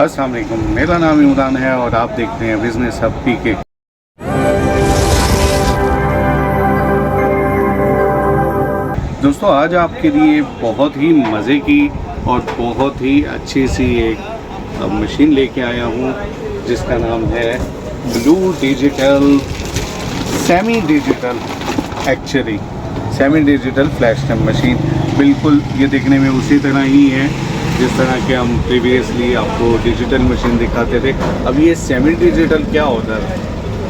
अस्सलाम वालेकुम, मेरा नाम इमरान है और आप देख रहे हैं बिजनेस हब पीके। दोस्तों, आज आपके लिए बहुत ही मज़े की और बहुत ही अच्छी सी एक मशीन लेके आया हूँ जिसका नाम है blue digital semi digital flash tap machine. बिल्कुल ये देखने में उसी तरह ही है जिस तरह के हम प्रीवियसली आपको डिजिटल मशीन दिखाते थे। अब ये सेमी डिजिटल क्या होता है,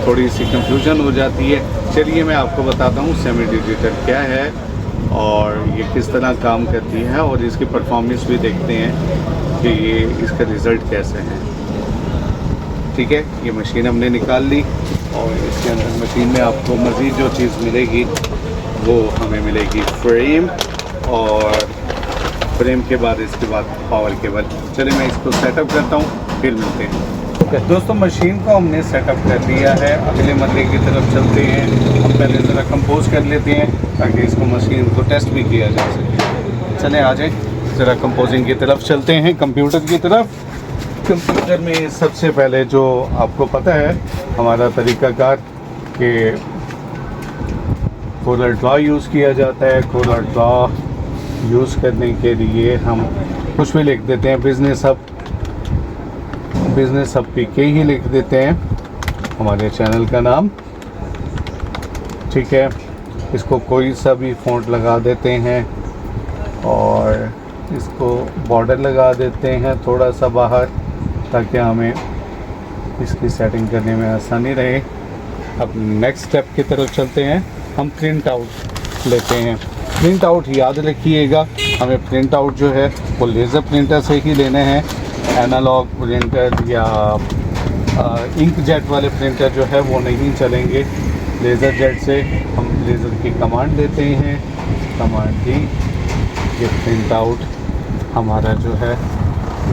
थोड़ी सी कंफ्यूजन हो जाती है। चलिए मैं आपको बताता हूँ सेमी डिजिटल क्या है और ये किस तरह काम करती है और इसकी परफॉर्मेंस भी देखते हैं कि ये इसका रिज़ल्ट कैसे है। ठीक है, ये मशीन हमने निकाल ली और इसके अंदर मशीन में आपको मज़ीद जो चीज़ मिलेगी वो हमें मिलेगी फ्रेम, और फ्रेम के बाद इसके बाद पावर केबल। चलिए मैं इसको सेटअप करता हूँ, फिर मिलते हैं। दोस्तों, मशीन को हमने सेटअप कर लिया है। अगले मरले की तरफ चलते हैं। हम पहले ज़रा कंपोज कर लेते हैं ताकि इसको मशीन को टेस्ट भी किया जा सके। चलें आ जाए, ज़रा कंपोजिंग की तरफ चलते हैं, कंप्यूटर की तरफ। कंप्यूटर में सबसे पहले जो आपको पता है हमारा तरीक़ाकार कि कोलर ड्रॉ यूज़ किया जाता है। कोलर ड्रॉ यूज़ करने के लिए हम कुछ भी लिख देते हैं, बिज़नेस हब पीके ही लिख देते हैं हमारे चैनल का नाम। ठीक है, इसको कोई सा भी फ़ॉन्ट लगा देते हैं और इसको बॉर्डर लगा देते हैं थोड़ा सा बाहर ताकि हमें इसकी सेटिंग करने में आसानी रहे। अब नेक्स्ट स्टेप की तरफ चलते हैं। हम प्रिंट आउट लेते हैं। प्रिंट आउट याद रखिएगा, हमें प्रिंट आउट जो है वो लेज़र प्रिंटर से ही लेने हैं। एनालॉग प्रिंटर या इंक जेट वाले प्रिंटर जो है वो नहीं चलेंगे। लेज़र जेट से हम लेज़र की कमांड देते हैं, कमांड दी, ये प्रिंट आउट हमारा जो है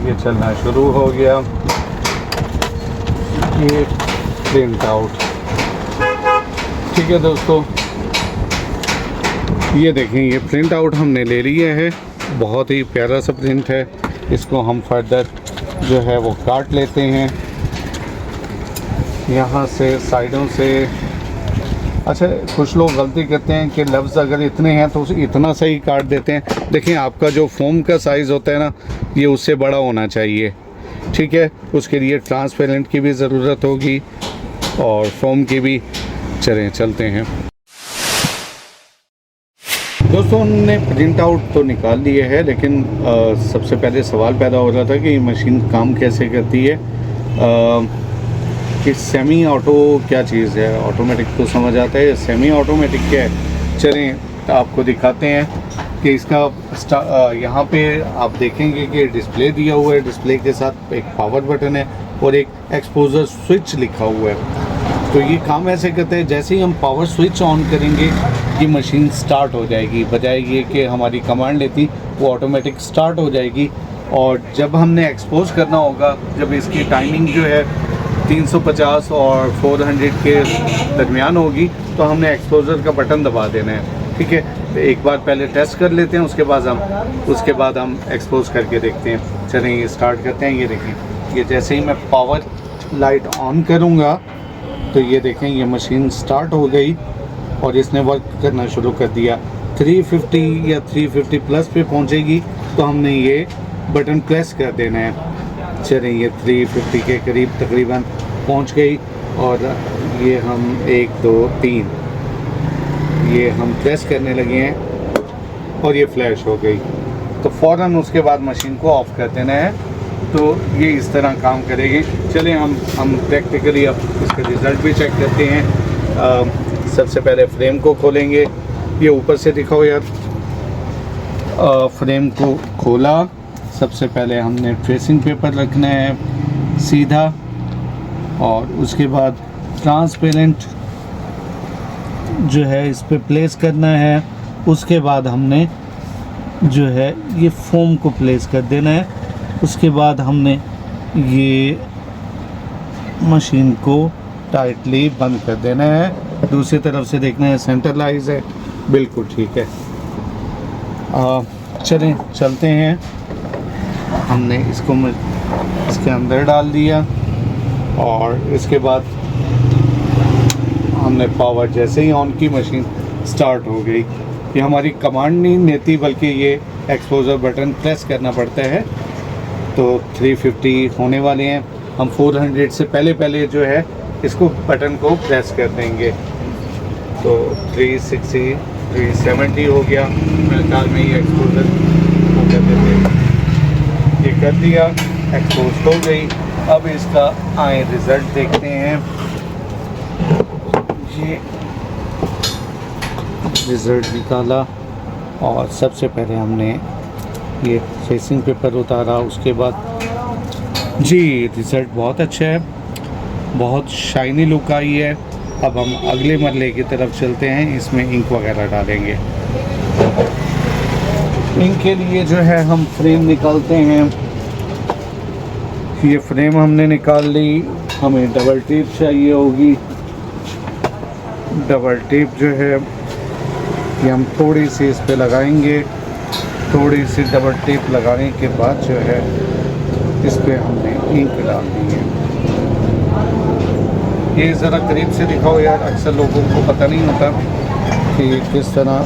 ये चलना शुरू हो गया। ये प्रिंट आउट। ठीक है दोस्तों, ये देखें, ये प्रिंट आउट हमने ले लिया है। बहुत ही प्यारा सा प्रिंट है। इसको हम फर्दर जो है वो काट लेते हैं यहाँ से साइडों से। अच्छा, कुछ लोग गलती करते हैं कि लफ्ज़ अगर इतने हैं तो इतना सही काट देते हैं। देखें, आपका जो फोम का साइज़ होता है ना, ये उससे बड़ा होना चाहिए। ठीक है, उसके लिए ट्रांसपेरेंट की भी ज़रूरत होगी और फोम की भी। चलते हैं दोस्तों। हमने प्रिंट आउट तो निकाल लिए है, लेकिन सबसे पहले सवाल पैदा हो रहा था कि ये मशीन काम कैसे करती है। कि सेमी ऑटो क्या चीज़ है, ऑटोमेटिक तो समझ आता है, सेमी ऑटोमेटिक क्या है। चलें आपको दिखाते हैं कि इसका यहाँ पे आप देखेंगे कि डिस्प्ले दिया हुआ है। डिस्प्ले के साथ एक पावर बटन है और एक एक्सपोजर स्विच लिखा हुआ है। तो ये काम ऐसे करते हैं, जैसे ही हम पावर स्विच ऑन करेंगे ये मशीन स्टार्ट हो जाएगी, बजाय ये कि हमारी कमांड लेती वो ऑटोमेटिक स्टार्ट हो जाएगी। और जब हमने एक्सपोज करना होगा, जब इसकी टाइमिंग जो है 350 और 400 के दरमियान होगी, तो हमने एक्सपोजर का बटन दबा देना है। ठीक है, तो एक बार पहले टेस्ट कर लेते हैं, उसके बाद हम एक्सपोज करके देखते हैं। चलें ये स्टार्ट करते हैं। ये देखें, ये जैसे ही मैं पावर लाइट ऑन करूँगा तो ये देखें ये मशीन स्टार्ट हो गई और इसने वर्क करना शुरू कर दिया। 350 या 350 प्लस पे पहुंचेगी तो हमने ये बटन प्रेस कर देना है। चलें, ये 350 के करीब तकरीबन पहुंच गई और ये हम 1 2 3 ये हम प्रेस करने लगे हैं और ये फ्लैश हो गई। तो फ़ौरन उसके बाद मशीन को ऑफ़ कर देना है। तो ये इस तरह काम करेगी। चलें हम प्रैक्टिकली अब इसका रिज़ल्ट भी चेक करते हैं। सबसे पहले फ्रेम को खोलेंगे। ये ऊपर से दिखाओ यार। फ्रेम को खोला, सबसे पहले हमने ट्रेसिंग पेपर रखना है सीधा और उसके बाद ट्रांसपेरेंट जो है इस पे प्लेस करना है। उसके बाद हमने जो है ये फोम को प्लेस कर देना है। उसके बाद हमने ये मशीन को टाइटली बंद कर देना है। दूसरी तरफ से देखना है सेंटरलाइज है, बिल्कुल ठीक है। चलें चलते हैं। हमने इसको इसके अंदर डाल दिया और इसके बाद हमने पावर जैसे ही ऑन की मशीन स्टार्ट हो गई। ये हमारी कमांड नहीं देती बल्कि ये एक्सपोजर बटन प्रेस करना पड़ता है। तो 350 होने वाले हैं, हम 400 से पहले जो है इसको बटन को प्रेस कर देंगे। तो 360 370 हो गया मेरे ख्याल में ये एक्सपोजर हो कर देते। ये कर दिया, एक्सपोज हो गई। अब इसका आए रिज़ल्ट देखते हैं। ये रिज़ल्ट निकाला और सबसे पहले हमने ये फेसिंग पेपर उतारा। उसके बाद जी रिज़ल्ट बहुत अच्छा है, बहुत शाइनी लुक आई है। अब हम अगले मरले की तरफ चलते हैं, इसमें इंक वगैरह डालेंगे। इंक के लिए जो है हम फ्रेम निकालते हैं। ये फ्रेम हमने निकाल ली, हमें डबल टेप चाहिए होगी। डबल टेप जो है ये हम थोड़ी सी इस पे लगाएंगे। थोड़ी सी डबल टेप लगाने के बाद जो है इस पे हमने इंक डाल दी है। ये ज़रा करीब से दिखाओ यार, अक्सर लोगों को पता नहीं होता कि किस तरह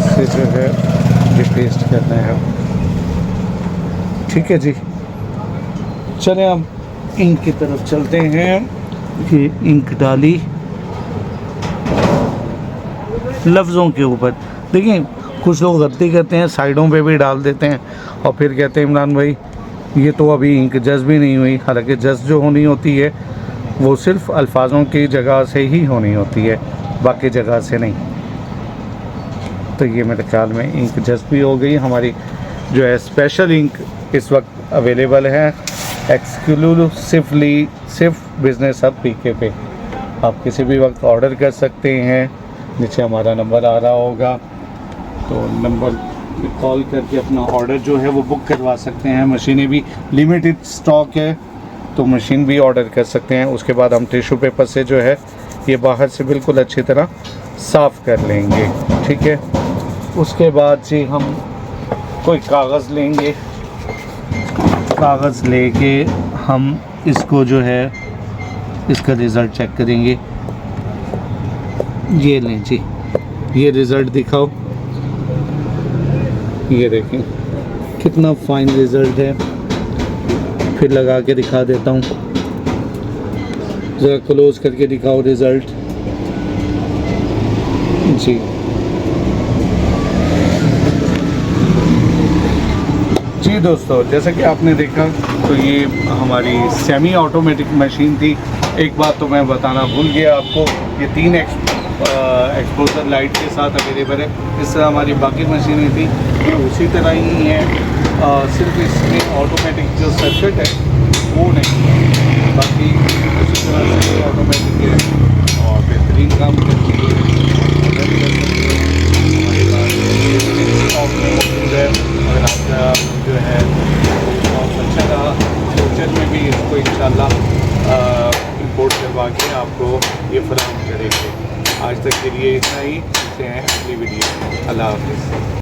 से जो है ये पेस्ट करना है। ठीक है जी, चलें अब इंक की तरफ चलते हैं। ये इंक डाली लफ्ज़ों के ऊपर। देखिए कुछ लोग गलती करते हैं, साइडों पे भी डाल देते हैं और फिर कहते हैं इमरान भाई ये तो अभी इंक जज़्ब भी नहीं हुई। हालांकि जज़्ब जो होनी होती है वो सिर्फ अल्फाजों की जगह से ही होनी होती है, बाकी जगह से नहीं। तो ये मेरे ख्याल में इंक जज़्ब भी हो गई। हमारी जो है स्पेशल इंक इस वक्त अवेलेबल है एक्सक्लूसिवली सिर्फ बिज़नेस हब पीके पे। आप किसी भी वक्त ऑर्डर कर सकते हैं, नीचे हमारा नंबर आ रहा होगा, तो नंबर पे कॉल करके अपना ऑर्डर जो है वो बुक करवा सकते हैं। मशीनें भी लिमिटेड स्टॉक है तो मशीन भी ऑर्डर कर सकते हैं। उसके बाद हम टिश्यू पेपर से जो है ये बाहर से बिल्कुल अच्छी तरह साफ़ कर लेंगे। ठीक है, उसके बाद जी हम कोई कागज़ लेंगे। कागज़ लेके हम इसको जो है इसका रिज़ल्ट चेक करेंगे। ये लें जी, ये रिज़ल्ट दिखाओ। ये देखें कितना फाइन रिज़ल्ट है। फिर लगा के दिखा देता हूँ, ज़रा क्लोज करके दिखाओ रिज़ल्ट जी। जी दोस्तों, जैसा कि आपने देखा तो ये हमारी सेमी ऑटोमेटिक मशीन थी। एक बात तो मैं बताना भूल गया आपको, ये 3 एक्सपोजर लाइट के साथ अवेलेबल है। इस तरह हमारी बाकी मशीनें थी ये उसी तरह ही हैं, सिर्फ इसमें ऑटोमेटिक जो सर्किट है वो नहीं है, बाकी उसी तरह से ऑटोमेटिक है और बेहतरीन काम करती है। हमारे पास स्टॉक में मौजूद है। अगर आपका जो है बहुत अच्छा रहा, फ्यूचर में भी इसको इंशाल्लाह इंपोर्ट करवा के आपको ये फराहम करेंगे। आज तक के लिए इतना ही, मिलते हैं अगली वीडियो। अल्लाह हाफ़िज़।